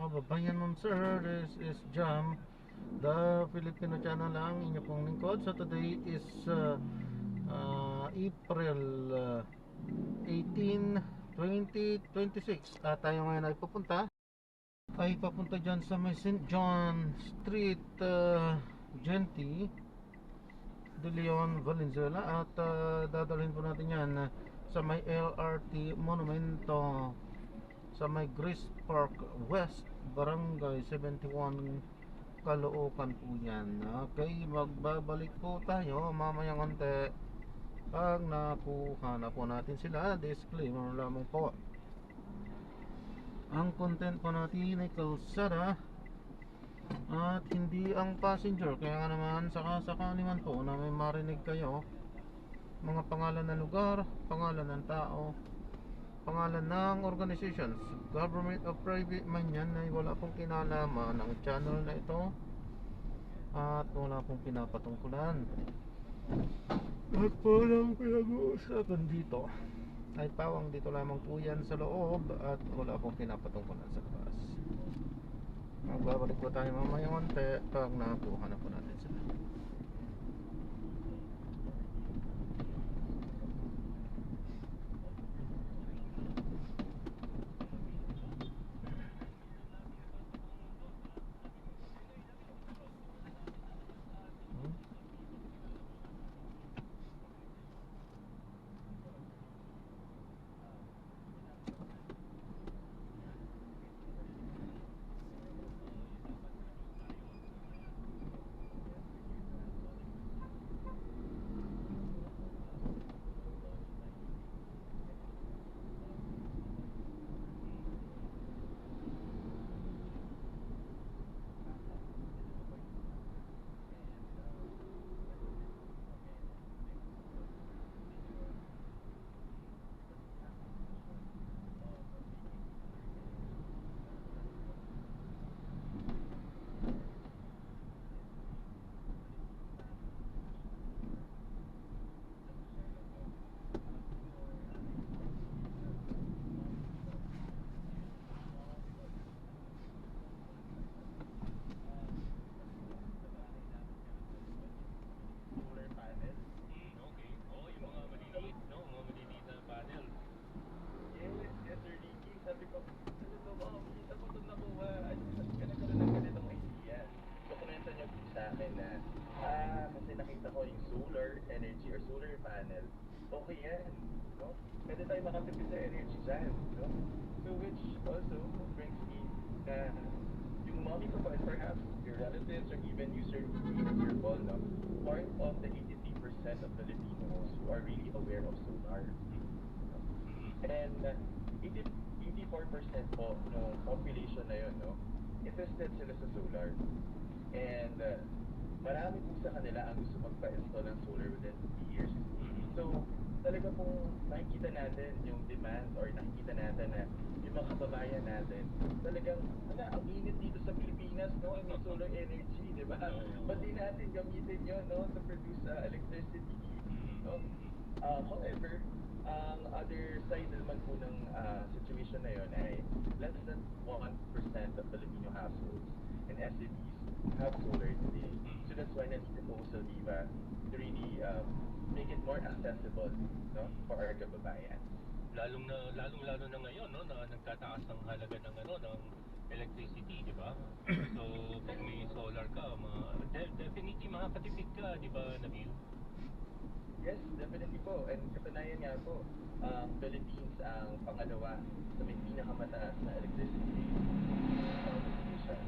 kababayan nun sir. This is Jam, the Filipino channel lang, inyo pong lingkod. So today is April 18, 2026. At tayo ngayon ay papunta dyan sa may St. John Street, Genti de Leon, Valenzuela. At dadalhin po natin yan sa may LRT Monumento sa may Grace Park West, Barangay 71, Caloocan po yan. Okay, magbabalik po tayo mamayang konti pag nakuha na po natin sila. Disclaimer lamang po, ang content po natin ay kalsada at hindi ang passenger. Kaya nga naman sakasakali man po na may marinig kayo mga pangalan ng lugar, pangalan ng tao, pangalan ng organizations, government o private man yan, ay wala pong kinalaman ng channel na ito at wala pong pinapatungkulan at walang pinag-uusapan dito. Ay pawang dito lamang po yan sa loob at wala pong pinapatungkulan sa labas. Magbabalik po tayo mamaya konti pag nakuha na po natin sila. Kasi nakita ko yung solar energy or solar panel, okay yan, no? Pwede tayo makatipid sa energy dyan, no? So which also brings me na yung mommy ko pa, perhaps your relatives or even you sir, your call, no? Part of the 83% of Filipinos who are really aware of solar. No? And 84% po no population na yun, no? Interested sila sa solar. And marami po sa kanila ang gusto magpa-install ng solar within 2 years. So, talaga pong nakikita natin yung demand or nakikita natin na yung mga kababayan natin, talagang, ang init dito sa Pilipinas, no? May solar energy, di ba? Ba't di natin gamitin yun, no? To produce electricity, no? However, ang other side naman po ng situation na yun ay less than 1% of Filipino households and SMEs have solar today. So that's why nandito po sa Viva to really make it more accessible, no, for our kababayan. Lalong-lalo na ngayon, no, na nagtataas ang halaga ng ng electricity, di ba? So pag may solar ka, definitely makakatipid ka, di ba, Nabil? Yes, definitely po. And katunayan nga po, Philippines ang pangalawa sa may pinakamataas na electricity consumption.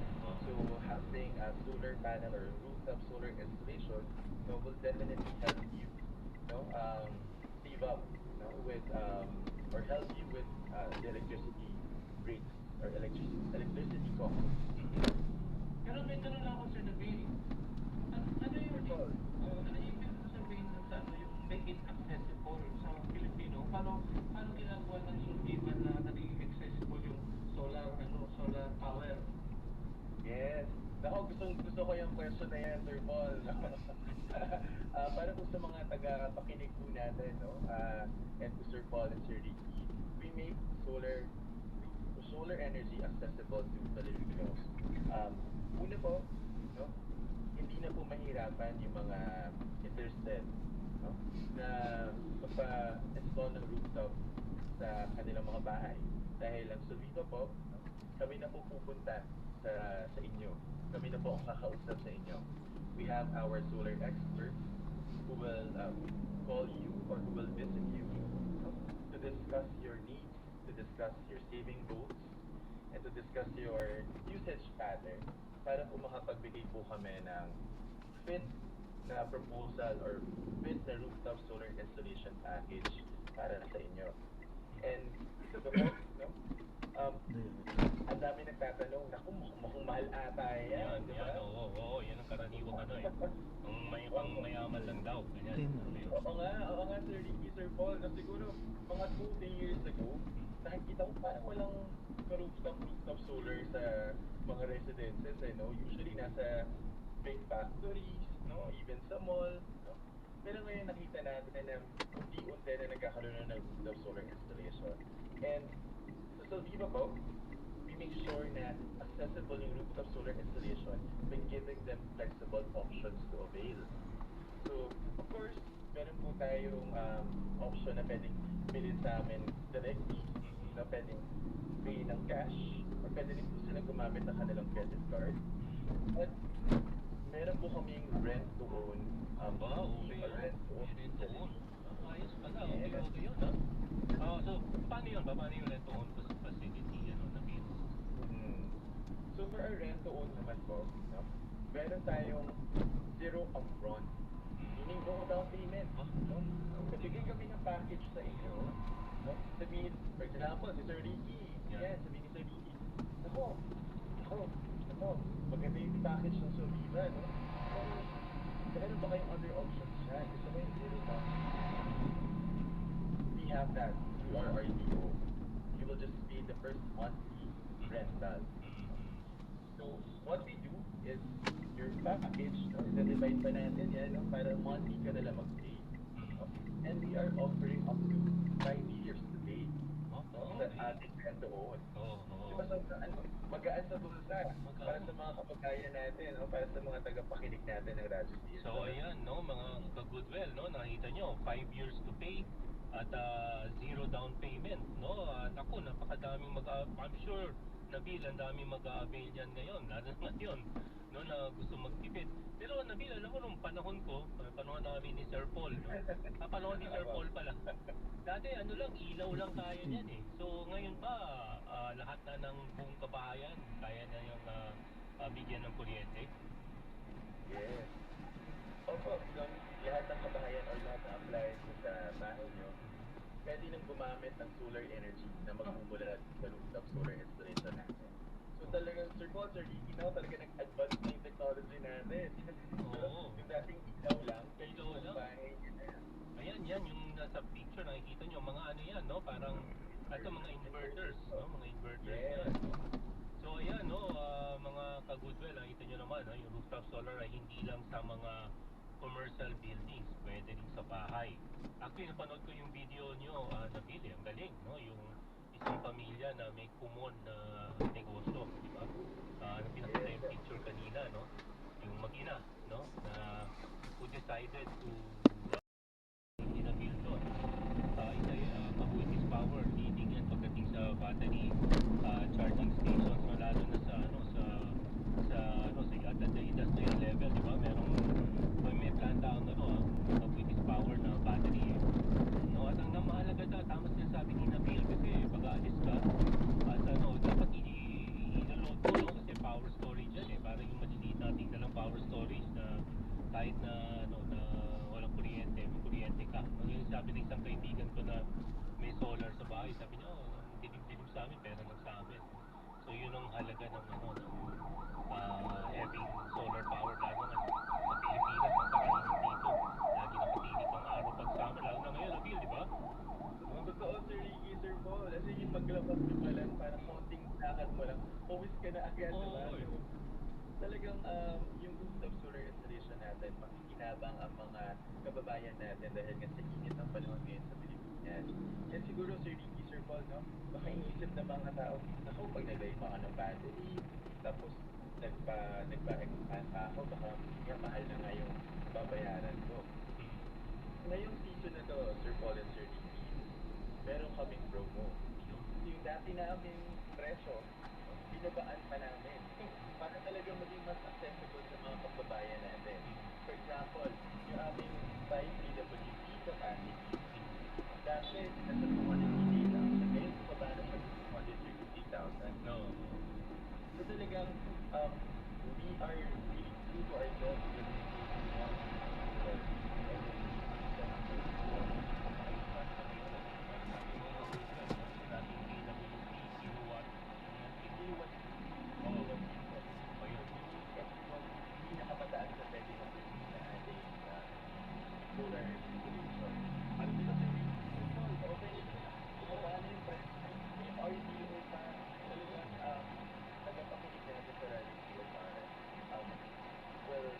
So having a solar panel or rooftop solar installation, no, will definitely help you, no, save up, no, with or help you with the electricity rates or electricity costs. Pero may tanong lang ako, Sir Nabil. Ano yung sabihin sa yung make it accessible sa Pilipino? Paano ginagawa ng Viva na naging accessible yung solar power? Yes. Gusto ko yung question na yan, Sir Paul. Para po sa mga taga-pakinig po natin, no? And to Sir Paul and Sir Ricky, we make solar solar energy accessible to Filipinos. Una po, no, hindi na po mahirapan yung mga interested, no, na magpa-install ng rooftop sa kanilang mga bahay. Dahil ang Solviva po, no, kami na po pupunta sa inyo. Kami na po ang kakausap sa inyo. We have our solar experts who will call you or who will visit you, no, to discuss your needs, to discuss your saving goals, and to discuss your usage pattern para po makapagbigay po kami ng fit na proposal or fit na rooftop solar installation package para sa inyo. And ito ba po, no? Ang dami nagtatanong, naku, mukhang mahal ata yan, di ba? Oo, yan ang karaniwang ano eh. Ang may pang mayaman lang daw, ganyan. Oo nga, Sir Ricky, Sir Paul, na siguro mga 2-3 years ago, nakikita ko parang walang rooftop solar sa mga residences, eh, no? Usually nasa big factories, no? Even sa mall, no? Pero ngayon nakita natin na unti-unti na nagkakaroon na ng rooftop solar installation. And sa Solviva po, we make sure na accessible yung rooftop solar installation by giving them flexible options to avail. So, of course, meron po tayong option na pwedeng bilhin sa amin directly, na pwedeng pay ng cash, or pwede rin po sila gumamit ng kanilang credit card. At meron po kaming rent to own. Okay yun. Rent to own. Rent to own. Ayos pala, okay yun ha. So, paano yun ba? Paano yung rent to own facility, ano, na bill? So, for our rent to own naman po, no, meron tayong zero upfront. Meaning no down payment. No? Kabigay kami ng package sa inyo. No? Sabihin, for example, si Sir Ricky. Yan, sabihin ni Sir Ricky. Ako, maganda yung package ng Solviva, no? Meron ba kayong other options dyan? Gusto mo yung zero down? We have that through our RDO. You will just pay the first monthly rental. So, what we do is, your package, no, i-divide pa natin yan, no, para monthly ka na lang mag-pay. No? And we are offering up to 5 years to pay. No? Sa ating rent to own. Diba magaan sa bulsa para sa mga kapagayan natin, no? Para sa mga tagapakinig natin ng Radyo Steel. So ayan, no, mga ka-goodwill, no, nakita nyo, 5 years to pay at zero down payment, no. Naku, napakadaming I'm sure Nabil, ang daming mag-a-avail yan ngayon, lalo na ngayon, no, na gusto magtipid. Pero Nabil, alam mo nung panahon ko, panahon namin ni Sir Paul, no? Panahon ni Sir Paul pala. Dati ano lang, ilaw lang kaya niyan eh. So ngayon ba, lahat na ng buong kabahayan, kaya na yung bigyan ng kuryente? Yes. Opo, lahat ng kabahayan or lahat ng appliances sa bahay nyo, pwede nang gumamit ng solar energy na magmumula sa rooftop solar installation natin. So talagang, Sir Paul, Sir Ricky, no, talaga nag-advance na yung technology natin. Oo. Yung dating ilaw lang, Ilaw lang. bahay nyo. Ayan, yan, yung nasa picture, nakikita nyo, mga ano yan, no? Parang, ito mga inverters, no? Mga inverters yan. So, ayan, no? Mga ka-goodwill, nakikita nyo naman, no? Yung rooftop solar ay hindi lang sa mga commercial buildings, pwede rin sa bahay. Actually, napanood ko yung video nyo, Nabili, ang galing, no? Yung isang pamilya na may kumon na negosyo, di ba? Pinakita yung picture kanina, no? Yung mag-ina, no? Na who decided to in-build doon. Isa Mabuitis Power, leading yan pagdating sa battery charging stations, no? Lalo na sa industrial level, di ba? May planta ang Mabuitis Power na battery, no? At ang namahalaga tama sinasabi ni Nabil, kasi pag aalis ka at dapat i-load mo, no? Kasi power storage yan eh, para yung maliliit nating dalang power storage na kahit na na walang kuryente, may kuryente ka. Yung sabi ng isang kaibigan ko na may solar sa bahay, sabi niya, dilim-dilim sa amin, pero lang sa amin. So yun ang halaga ng having solar power, lalo na sa Pilipinas, napakainit dito. Lagi nakatinig ang araw pagsama, lalo na ngayon, Nabil, di ba? Ang totoo, Sir Ricky, Sir Paul, kasi yung maglabas mo pa lang, parang konting lakad mo lang, pawis ka na agad, diba? So, talagang yung rooftop solar installation natin, makikinabang ang mga kababayan natin dahil nga sa init ng panahon ngayon sa Pilipinas. Yan. Yan siguro, Sir Ricky, Sir Paul, no? Baka inisip ng mga tao, ako, pag nag-iba ka ng battery, tapos nagpa-expand pa ako, baka nga mahal na nga yung babayaran ko. Ngayong season na to, Sir Paul and Sir Ricky, meron kaming promo. Yung dati namin presyo, binabaan pa namin. Para talaga maging mas accessible sa mga kababayan natin. For example, yung aming 5 PWC capacity, dati nasa 280,000, ngayon bumaba na sa 250,000. No. So talagang, we are really true to our job with pinakamataan sa pwede na na ating solar solution. Ano nila sa okay, bumaba na yung price. Yung RDO pa talagang tagapakinig natin sa Radio CSR will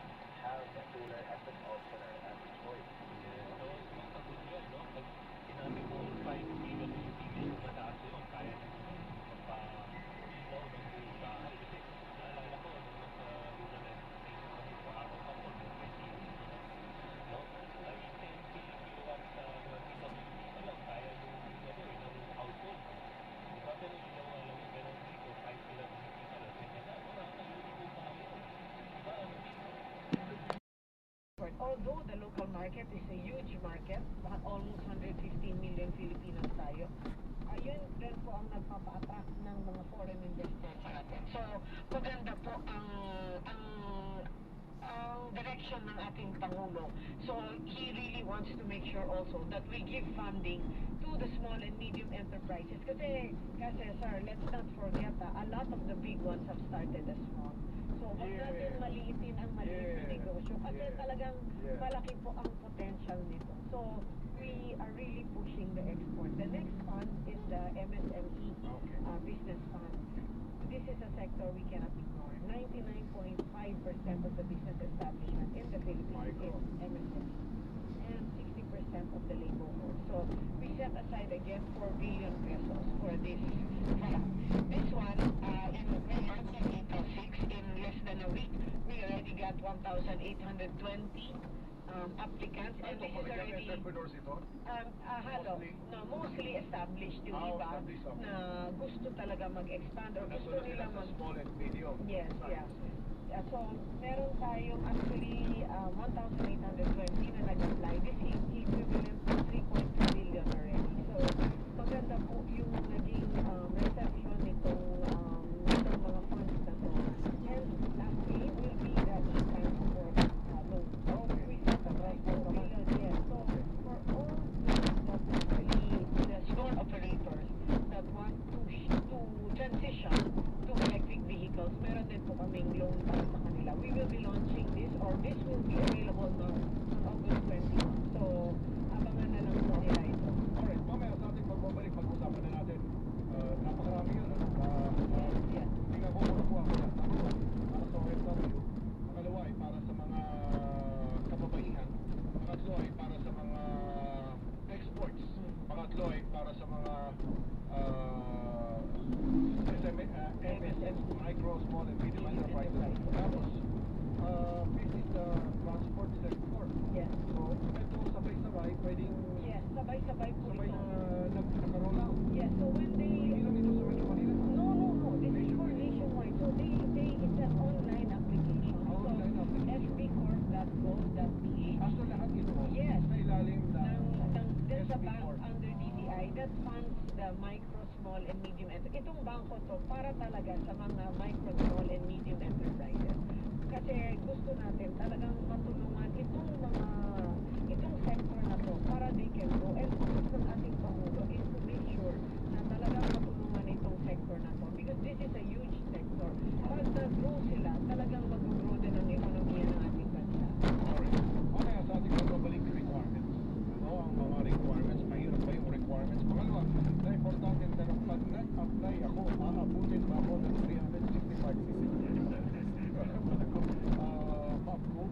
have a solar as an option or as a choice. So, mga kagustuhan, no? Pag sinabi mo 5 PWC, medyo mataas yun, kaya na magpa-ilaw ng buong bahay. Kasi naalala ko, nung nasa rural education kami sa araw ako, nung no? Ay, 10 kilowatts sa PWC pa lang, kaya yung ilang household. Diba? Pero ilaw nga lang yun, pero dito, 5 PWC pa lang. Kaya na, wala ka yung buong bahay. Diba? Ano dito? Although the local market is a huge market, almost 115 million Filipinos tayo, ayun rin po ang nagpapa-attract ng mga foreign investors sa atin. So, maganda po ang direction ng ating Pangulo. So, he really wants to make sure also that we give funding to the small and medium enterprises. Kasi sir, let's not forget, a lot of the big ones have started as small. So, huwag natin maliitin ang maliit na negosyo kasi talagang malaki po ang potential nito. So, we are really pushing the export. The next fund is the MSME business fund. This is a sector we cannot ignore. 99.5% of the business establishment in the Philippines is MSME and 60% of the labor force. So, we set aside again 4 billion pesos for this fund. This one, in April 6, in less than a week, we already got 1,820 applicants, and this is already entrepreneurs ito? halo, no, mostly established yung iba na gusto talaga mag-expand or gusto nila mag small and medium. yes, yeah. So meron tayong actually 1,820 na nag-apply. This is equivalent to 3.2 billion already. So maganda po yung naging reception nitong mga funds na to. And lastly will be the transport loan. So we set aside 4 billion, yes. So for all the store operators that want to transition to electric vehicles, meron din po kaming loan para sa kanila. We will be launching this, or this will be available now on August 21. So, abangan na lang po nila ito. Alright, mamaya sa ating pagbabalik, pag-usapan na natin. Napakarami yun. Yes. Tingnan ko muna po ako yan. Number 1, para sa OFW. Pangalawa ay para sa mga kababaihan. Pangatlo ay para sa mga exports. Pangatlo ay para sa mga MSM, micro, small and medium enterprises. Tapos, this is the transport sector. Yes. So, ito sabay-sabay, pwedeng Yes, sabay-sabay po sabay ito. nagkaroon out. Yes, so when they... Hindi lang ito sa Metro Manila. No. This is for nationwide. So it's an online application. Online So application. fbcorp.gov.ph. So lahat ito Yes. sa ilalim There's a SB bank Corp. under DBI that funds the micro, small, and medium enterprises. Itong bangko to para talaga sa mga micro, small, and medium enterprises. Kasi gusto natin talagang matulungan itong sector na to para they can grow. And focus ng ating Pangulo is to make sure na talagang matulungan itong sector na to. Because this is a huge sector. Pag nag-grow sila, talagang mag-grow din ang ekonomiya ng ating bansa. Alright. Mamaya sa ating pagbabalik requirements. Ano ang mga requirements? Mahirap ba yung requirements? Pangalawa, na importante na pag nag-apply ako, aabutin ba ako ng 365 cc? Bago,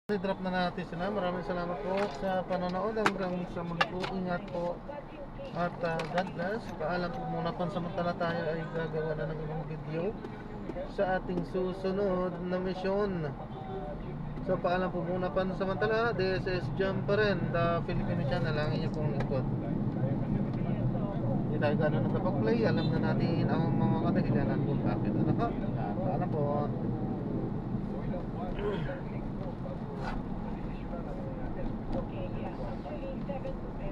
I-drop na natin sila. Maraming salamat po sa panonood. Hanggang sa muli po. Ingat po. At God bless. Paalam po muna. Pansamantala tayo ay gagawa na ng ibang video sa ating susunod na misyon. So paalam po muna. Pansamantala, this is Jam pa rin, the Filipino channel. Ang inyo pong lingkod. Hindi tayo gano'n nagkapag-play. Alam na natin ang mga kadahilanan kung bakit. Ano ka? Paalam po. Okay, yeah. Actually, 7 to 10.